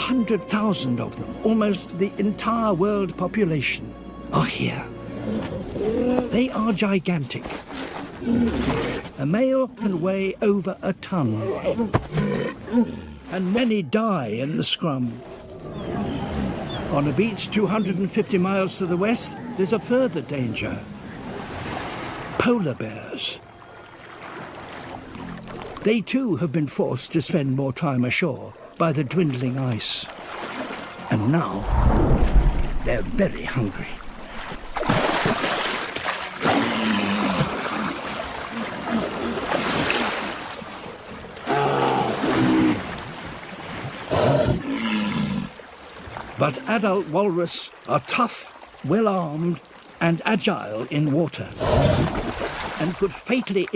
100,000 of them, almost the entire world population, are here. They are gigantic. A male can weigh over a ton, and many die in the scrum. On a beach 250 miles to the west, there's a further danger. Polar bears. They too have been forced to spend more time ashore by the dwindling ice. And now, they're very hungry. But adult walrus are tough, well-armed, and agile in water, and could fatally